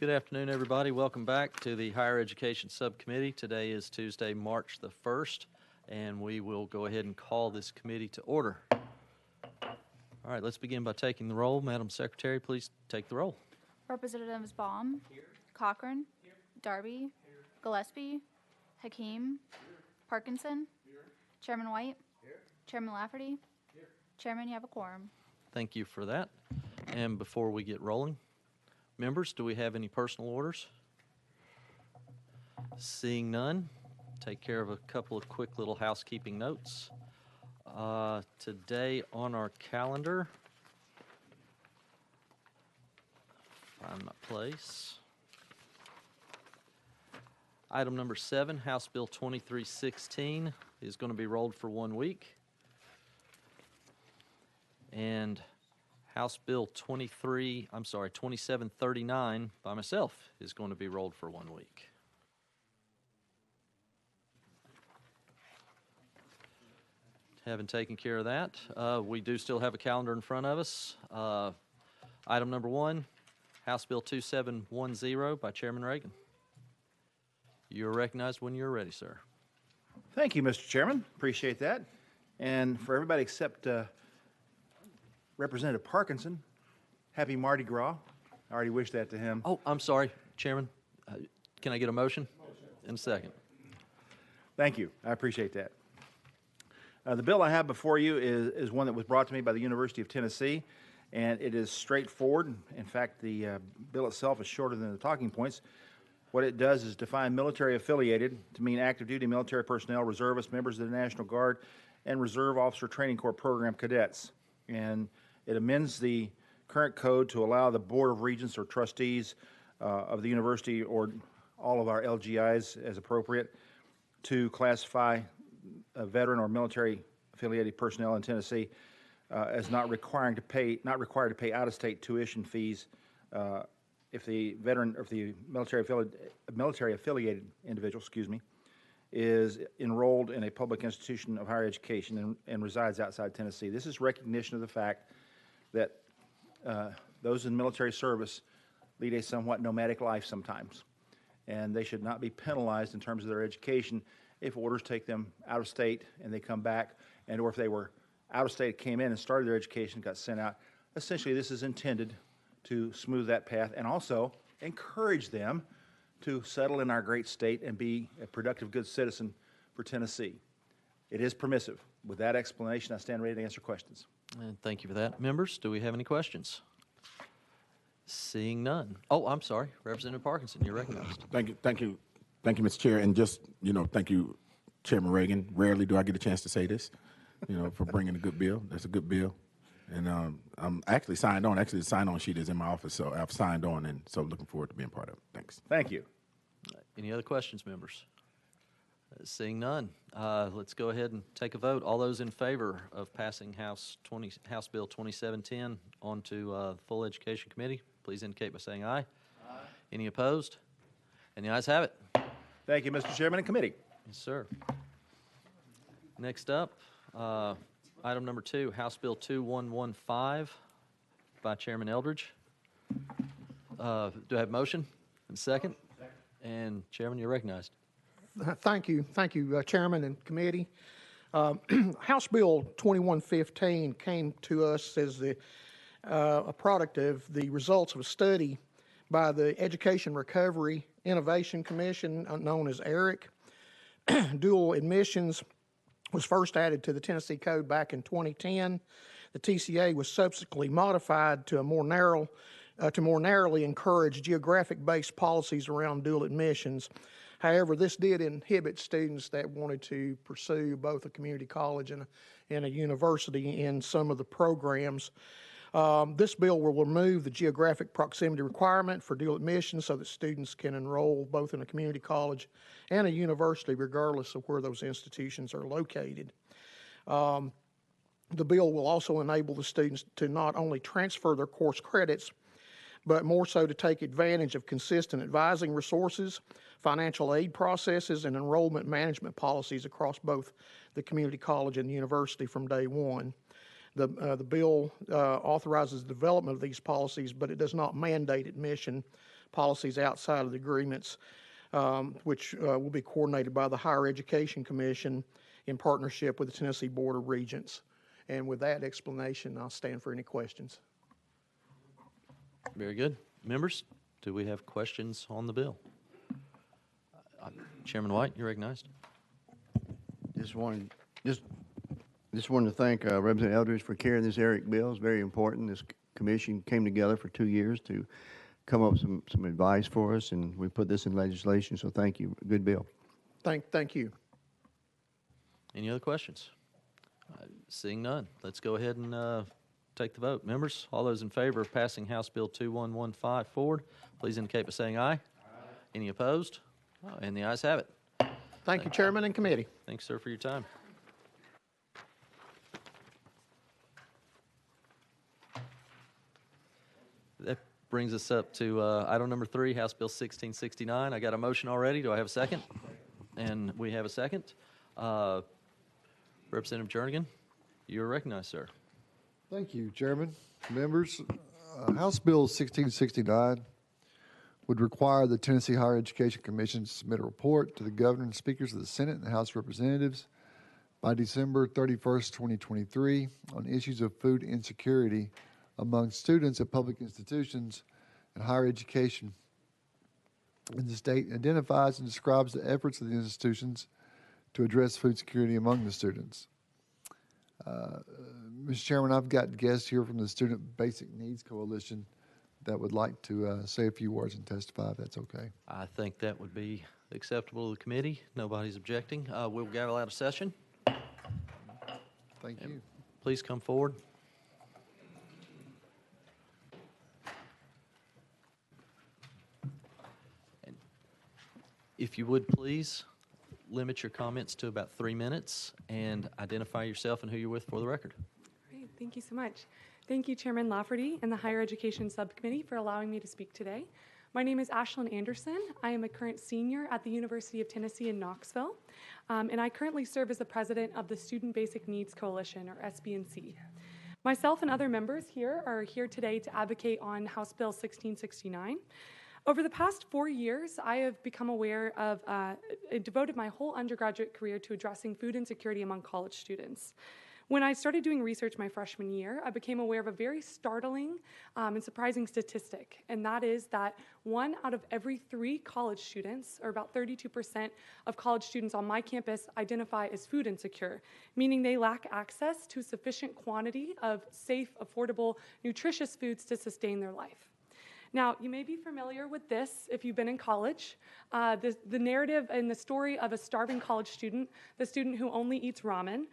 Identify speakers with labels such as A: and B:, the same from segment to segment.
A: Good afternoon, everybody. Welcome back to the Higher Education Subcommittee. Today is Tuesday, March the 1st, and we will go ahead and call this committee to order. All right, let's begin by taking the roll. Madam Secretary, please take the roll.
B: Representatives Baum, here. Cochran, here. Darby, here. Gillespie, Hakeem, here. Parkinson, here. Chairman White, here. Chairman Lafferty, here. Chairman, you have a quorum.
A: Thank you for that. And before we get rolling, members, do we have any personal orders? Seeing none, take care of a couple of quick little housekeeping notes. Today on our calendar, find my place. Item number 7, House Bill 2316 is going to be rolled for 1 week. And House Bill 2739 by myself is going to be rolled for 1 week. Having taken care of that, we do still have a calendar in front of us. Item number 1, House Bill 2710 by Chairman Reagan. You're recognized when you're ready, sir.
C: Thank you, Mr. Chairman. Appreciate that. And for everybody except Representative Parkinson, happy Mardi Gras. I already wished that to him.
A: Oh, I'm sorry, Chairman. Can I get a motion? In a second.
C: Thank you. I appreciate that. The bill I have before you is one that was brought to me by the University of Tennessee, and it is straightforward. In fact, the bill itself is shorter than the talking points. What it does is define military affiliated to mean active duty military personnel, reservists, members of the National Guard, and Reserve Officer Training Corps program cadets. And it amends the current code to allow the Board of Regents or trustees of the university or all of our LGIs as appropriate to classify a veteran or military affiliated personnel in Tennessee as not required to pay out-of-state tuition fees if the veteran or if the military affiliated individual, is enrolled in a public institution of higher education and resides outside Tennessee. This is recognition of the fact that those in military service lead a somewhat nomadic life sometimes, and they should not be penalized in terms of their education if orders take them out of state and they come back, and or if they were out of state, came in and started their education, got sent out. Essentially, this is intended to smooth that path and also encourage them to settle in our great state and be a productive, good citizen for Tennessee. It is permissive. With that explanation, I stand ready to answer questions.
A: And thank you for that. Members, do we have any questions? Seeing none. Oh, I'm sorry. Representative Parkinson, you're recognized.
D: Thank you, Mr. Chair. And just, thank you, Chairman Reagan. Rarely do I get a chance to say this, for bringing a good bill. That's a good bill. And I'm actually signed on. Actually, the sign-on sheet is in my office, so I've signed on, and so looking forward to being part of it. Thanks.
C: Thank you.
A: Any other questions, members? Seeing none, let's go ahead and take a vote. All those in favor of passing House Bill 2710 on to full education committee, please indicate by saying aye. Aye. Any opposed? And the ayes have it.
C: Thank you, Mr. Chairman and committee.
A: Yes, sir. Next up, item number 2, House Bill 2115 by Chairman Eldridge. Do I have a motion? And second? Second. And Chairman, you're recognized.
E: Thank you, Chairman and committee. House Bill 2115 came to us as a product of the results of a study by the Education Recovery Innovation Commission, known as ERIC. Dual admissions was first added to the Tennessee Code back in 2010. The TCA was subsequently modified to more narrowly encourage geographic-based policies around dual admissions. However, this did inhibit students that wanted to pursue both a community college and a university in some of the programs. This bill will remove the geographic proximity requirement for dual admission so that students can enroll both in a community college and a university regardless of where those institutions are located. The bill will also enable the students to not only transfer their course credits, but more so to take advantage of consistent advising resources, financial aid processes, and enrollment management policies across both the community college and the university from day one. The bill authorizes the development of these policies, but it does not mandate admission policies outside of the agreements, which will be coordinated by the Higher Education Commission in partnership with the Tennessee Board of Regents. And with that explanation, I'll stand for any questions.
A: Very good. Members, do we have questions on the bill? Chairman White, you're recognized.
F: Just wanted to thank Representative Eldridge for carrying this ERIC bill. It's very important. This commission came together for 2 years to come up with some advice for us, and we put this in legislation, so thank you. Good bill.
E: Thank you.
A: Any other questions? Seeing none, let's go ahead and take the vote. Members, all those in favor of passing House Bill 2115 forward, please indicate by saying aye. Aye. Any opposed? And the ayes have it.
E: Thank you, Chairman and committee.
A: Thanks, sir, for your time. That brings us up to item number 3, House Bill 1669. I got a motion already. Do I have a second? And we have a second. Representative Jernigan, you're recognized, sir.
G: Thank you, Chairman. Members, House Bill 1669 would require the Tennessee Higher Education Commission to submit a report to the Governor and Speakers of the Senate and the House of Representatives by December 31st, 2023 on issues of food insecurity among students at public institutions and higher education in the state, and identifies and describes the efforts of the institutions to address food security among the students. Mr. Chairman, I've got guests here from the Student Basic Needs Coalition that would like to say a few words and testify, if that's okay.
A: I think that would be acceptable to the committee. Nobody's objecting. We'll go out of session.
G: Thank you.
A: Please come forward. And if you would please limit your comments to about 3 minutes and identify yourself and who you're with for the record.
H: Great, thank you so much. Thank you, Chairman Lafferty and the Higher Education Subcommittee for allowing me to speak today. My name is Ashlyn Anderson. I am a current senior at the University of Tennessee in Knoxville, and I currently serve as the president of the Student Basic Needs Coalition, or SBNC. Myself and other members here are here today to advocate on House Bill 1669. Over the past 4 years, I have become aware of, devoted my whole undergraduate career to addressing food insecurity among college students. When I started doing research my freshman year, I became aware of a very startling and surprising statistic, and that is that 1 out of every 3 college students, or about 32% of college students on my campus, identify as food insecure, meaning they lack access to a sufficient quantity of safe, affordable, nutritious foods to sustain their life. Now, you may be familiar with this if you've been in college. The narrative and the story of a starving college student, the student who only eats ramen,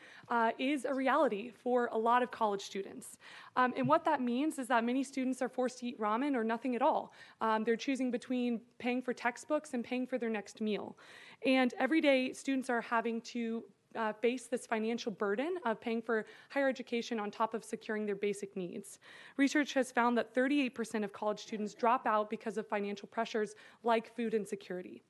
H: is a reality for a lot of college students. And what that means is that many students are forced to eat ramen or nothing at all. They're choosing between paying for textbooks and paying for their next meal. And every day, students are having to face this financial burden of paying for higher education on top of securing their basic needs. Research has found that 38% of college students drop out because of financial pressures like food insecurity.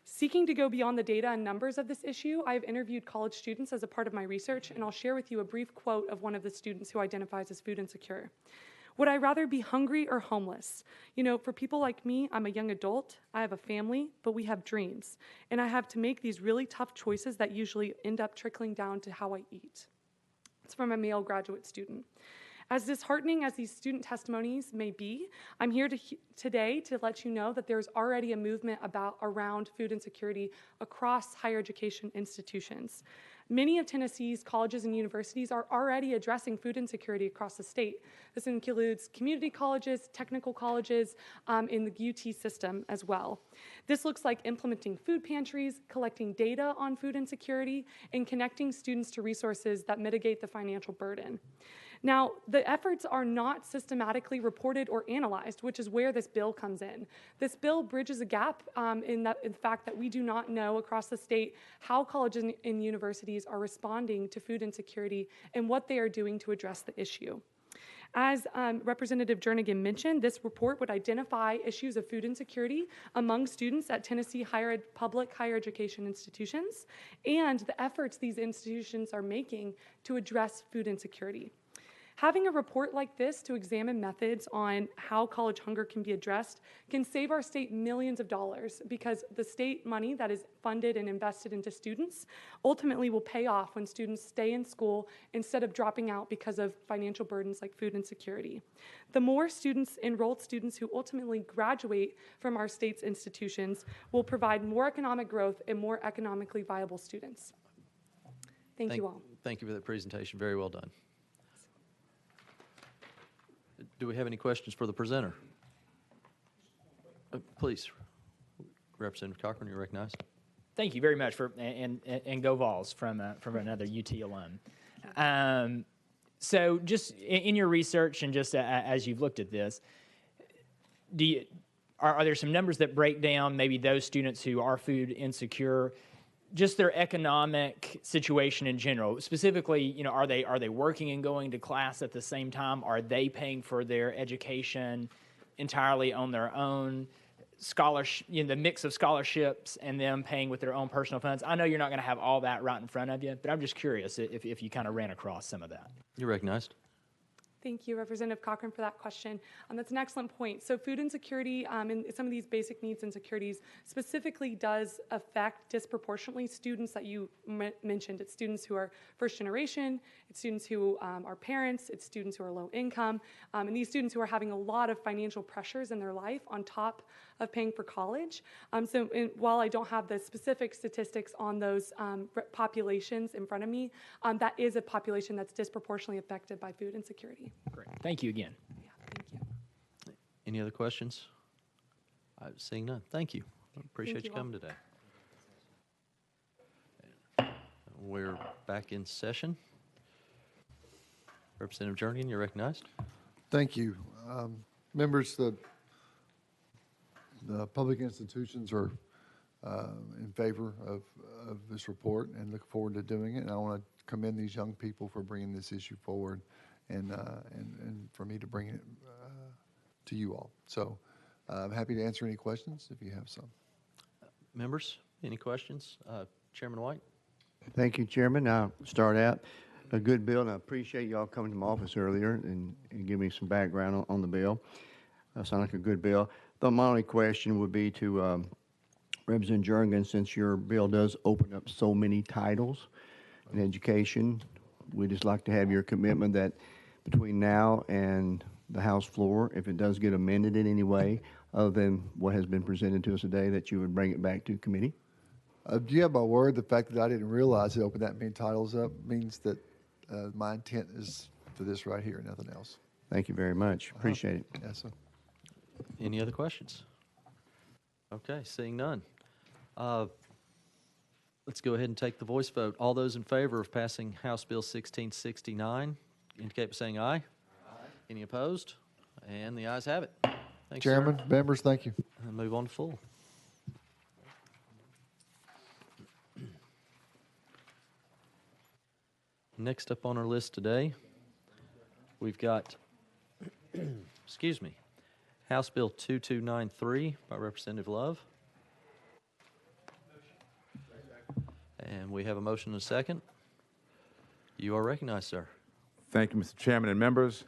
H: Seeking to go beyond the data and numbers of this issue, I've interviewed college students as a part of my research, and I'll share with you a brief quote of one of the students who identifies as food insecure. Would I rather be hungry or homeless? You know, for people like me, I'm a young adult, I have a family, but we have dreams. And I have to make these really tough choices that usually end up trickling down to how I eat. It's from a male graduate student. As disheartening as these student testimonies may be, I'm here today to let you know that there's already a movement around food insecurity across higher education institutions. Many of Tennessee's colleges and universities are already addressing food insecurity across the state. This includes community colleges, technical colleges, in the UT system as well. This looks like implementing food pantries, collecting data on food insecurity, and connecting students to resources that mitigate the financial burden. Now, the efforts are not systematically reported or analyzed, which is where this bill comes in. This bill bridges a gap in the fact that we do not know across the state how colleges and universities are responding to food insecurity and what they are doing to address the issue. As Representative Jernigan mentioned, this report would identify issues of food insecurity among students at Tennessee public higher education institutions and the efforts these institutions are making to address food insecurity. Having a report like this to examine methods on how college hunger can be addressed can save our state millions of dollars, because the state money that is funded and invested into students ultimately will pay off when students stay in school instead of dropping out because of financial burdens like food insecurity. The more enrolled students who ultimately graduate from our state's institutions will provide more economic growth and more economically viable students. Thank you all.
A: Thank you for that presentation. Very well done. Do we have any questions for the presenter? Please, Representative Cochran, you're recognized.
I: Thank you very much and go Vols from another UT alum. So just in your research and just as you've looked at this, are there some numbers that break down maybe those students who are food insecure, just their economic situation in general? Specifically, are they working and going to class at the same time? Are they paying for their education entirely on their own? Scholarship, the mix of scholarships and them paying with their own personal funds. I know you're not going to have all that right in front of you, but I'm just curious if you kind of ran across some of that.
A: You're recognized.
H: Thank you, Representative Cochran, for that question. That's an excellent point. So food insecurity and some of these basic needs insecurities specifically does affect disproportionately students that you mentioned. It's students who are first generation, it's students who are parents, it's students who are low income, and these students who are having a lot of financial pressures in their life on top of paying for college. While I don't have the specific statistics on those populations in front of me, that is a population that's disproportionately affected by food insecurity.
I: Great. Thank you again.
H: Yeah, thank you.
A: Any other questions? Seeing none. Thank you. Appreciate you
H: you all.
A: coming today. We're back in session. Representative Jernigan, you're recognized.
G: Thank you. Members, the public institutions are in favor of this report and look forward to doing it. And I want to commend these young people for bringing this issue forward and for me to bring it to you all. So I'm happy to answer any questions if you have some.
A: Members, any questions? Chairman White?
F: Thank you, Chairman. I'll start out. A good bill, and I appreciate y'all coming to my office earlier and giving me some background on the bill. Sounds like a good bill. Though my only question would be to Representative Jernigan, since your bill does open up so many titles in education, we'd just like to have your commitment that between now and the House floor, if it does get amended in any way, other than what has been presented to us today, that you would bring it back to committee?
G: Do you have my word? The fact that I didn't realize it opened that many titles up means that my intent is for this right here, nothing else.
F: Thank you very much. Appreciate it.
G: Yes, sir.
A: Any other questions? Okay, seeing none. Let's go ahead and take the voice vote. All those in favor of passing House Bill 1669 indicate by saying aye. Aye. Any opposed? And the ayes have it. Thanks,
G: Chairman,
A: sir.
G: members, thank you.
A: And move on to full. Next up on our list today, we've got, excuse me, House Bill 2293 by Representative Love. And we have a motion and a second. You are recognized, sir.
J: Thank you, Mr. Chairman and members.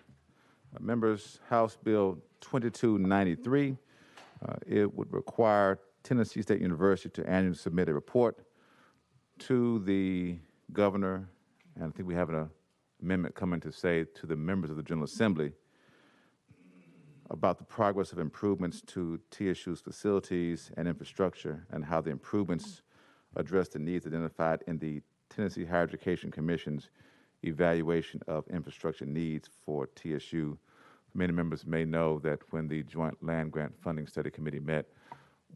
J: Members, House Bill 2293, it would require Tennessee State University to annually submit a report to the governor, and I think we have an amendment coming to say to the members of the General Assembly about the progress of improvements to TSU's facilities and infrastructure and how the improvements address the needs identified in the Tennessee Higher Education Commission's evaluation of infrastructure needs for TSU. Many members may know that when the Joint Land Grant Funding Study Committee met,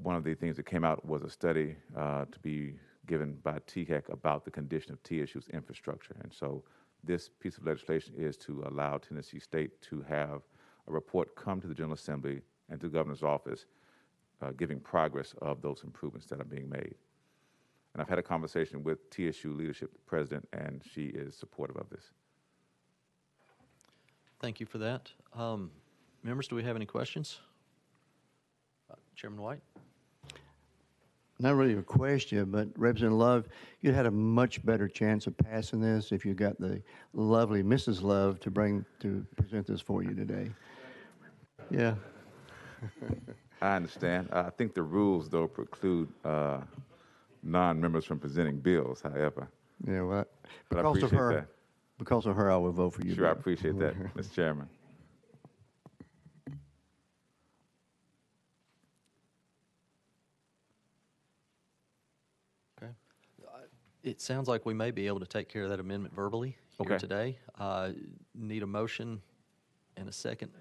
J: one of the things that came out was a study to be given by THEC about the condition of TSU's infrastructure. And so this piece of legislation is to allow Tennessee State to have a report come to the General Assembly and to the governor's office giving progress of those improvements that are being made. And I've had a conversation with TSU leadership, the president, and she is supportive of this.
A: Thank you for that. Members, do we have any questions? Chairman White?
F: not really a question, but Representative Love, you had a much better chance of passing this if you got the lovely Mrs. Love to present this for you today. Yeah.
J: I understand. I think the rules, though, preclude non-members from presenting bills, however.
F: Yeah, well,
J: But I appreciate that.
F: because of her, I will vote for you.
J: Sure, I
F: Bill.
J: appreciate that, Mr. Chairman.
A: Okay. It sounds like we may be able to take care of that amendment verbally here
J: Okay.
A: today. Need a motion and a second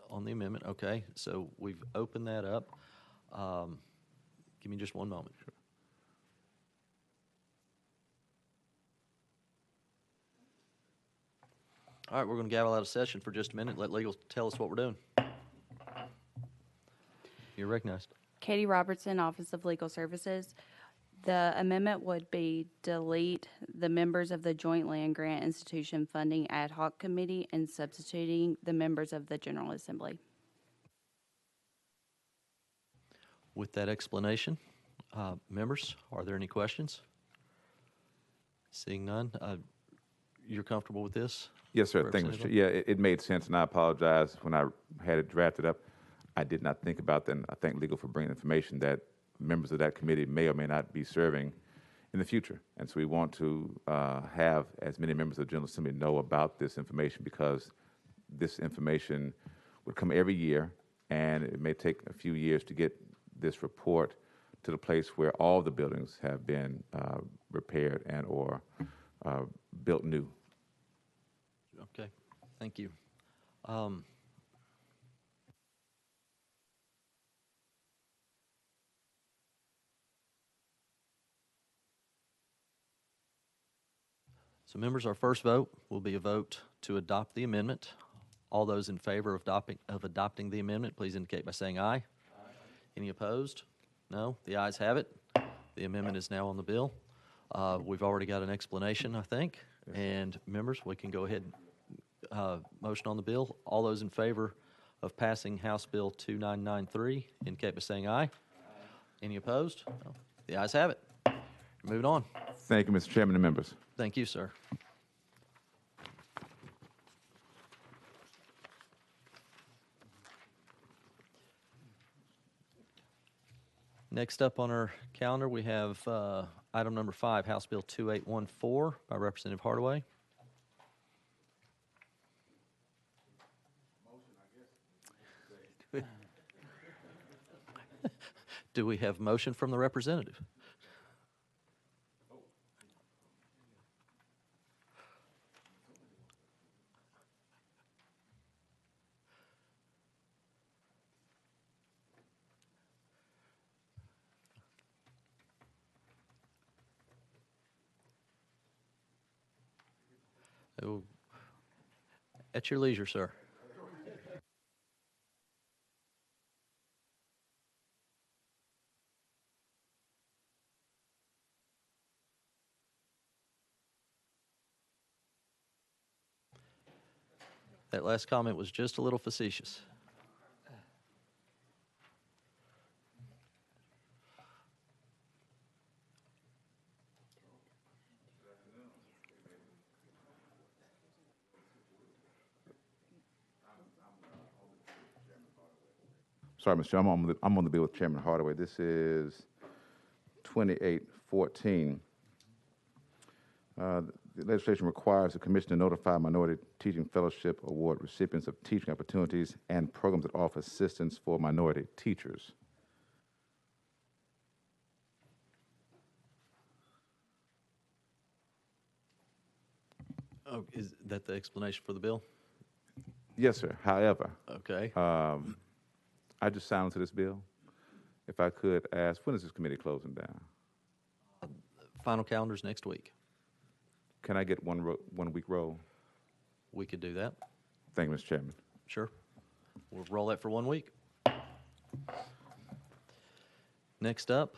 A: on the amendment. Okay, so we've opened that up. Give me just one moment. All right, we're going to gavel out of session for just a minute. Let legal tell us what we're doing. You're recognized.
K: Katie Robertson, Office of Legal Services. The amendment would be delete the members of the Joint Land Grant Institution Funding Ad Hoc Committee and substituting the members of the General Assembly.
A: With that explanation, members, are there any questions? Seeing none, you're comfortable with this?
J: Yes, sir. Thank you, Mr. Chair. Yeah, it made sense, and I apologize when I had it drafted up. I did not think about that, and I thank legal for bringing information that members of that committee may or may not be serving in the future. And so we want to have as many members of the General Assembly know about this information, because this information would come every year, and it may take a few years to get this report to the place where all the buildings have been repaired and or built new.
A: Okay, thank you. So members, our first vote will be a vote to adopt the amendment. All those in favor of adopting the amendment, please indicate by saying aye. Aye. Any opposed? No, the ayes have it. The amendment is now on the bill. We've already got an explanation, I think. Yes. And members, we can go ahead and motion on the bill. All those in favor of passing House Bill 2993, indicate by saying aye. Aye. Any opposed? No. The ayes have it. Moving on.
J: Thank you, Mr. Chairman and members.
A: Thank you, sir. Next up on our calendar, we have item number 5, House Bill 2814 by Representative Hardaway. Do we have motion from the representative? Oh, at your leisure, sir. That last comment was just a little facetious.
J: Sorry, Mr. Chair, I'm on the bill with Chairman Hardaway. This is 2814. The legislation requires the commission to notify Minority Teaching Fellowship Award recipients of teaching opportunities and programs that offer assistance for minority teachers.
A: Oh, is that the explanation for the bill?
J: Yes, sir. However,
A: Okay.
J: I just signed to this bill. If I could ask, when is this committee closing down?
A: Final calendar's next week.
J: Can I get 1 week roll?
A: We could do that.
J: Thank you, Mr. Chairman.
A: Sure. We'll roll that for 1 week. Next up,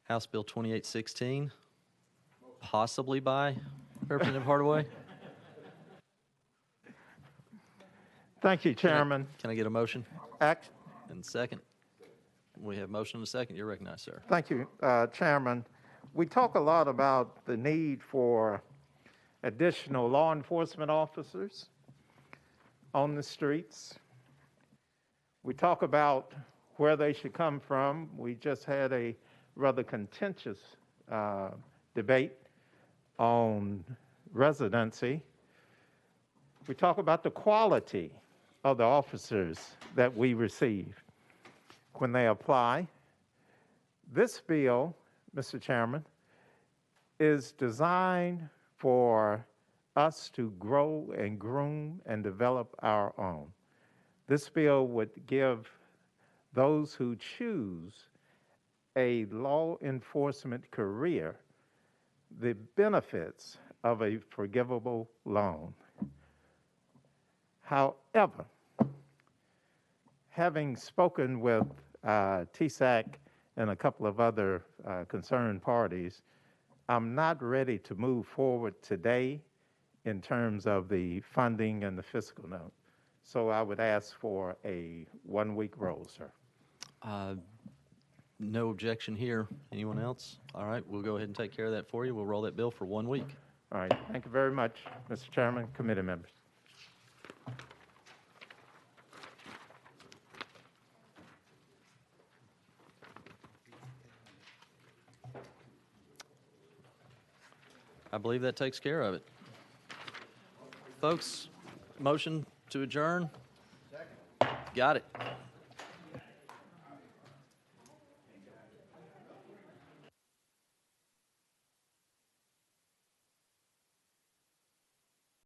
A: House Bill 2816, possibly by Representative Hardaway.
E: Thank you, Chairman.
A: Can I get a motion
E: Act,
A: and second? We have motion and a second. You're recognized, sir.
L: Thank you, Chairman. We talk a lot about the need for additional law enforcement officers on the streets. We talk about where they should come from. We just had a rather contentious debate on residency. We talk about the quality of the officers that we receive when they apply. This bill, Mr. Chairman, is designed for us to grow and groom and develop our own. This bill would give those who choose a law enforcement career the benefits of a forgivable loan. However, having spoken with TSAC and a couple of other concerned parties, I'm not ready to move forward today in terms of the funding and the fiscal note. So I would ask for a 1-week roll, sir.
A: No objection here. Anyone else? All right, we'll go ahead and take care of that for you. We'll roll that bill for 1 week.
L: All right, thank you very much, Mr. Chairman, committee members.
A: I believe that takes care of it. Folks, motion to adjourn? Second. Got it.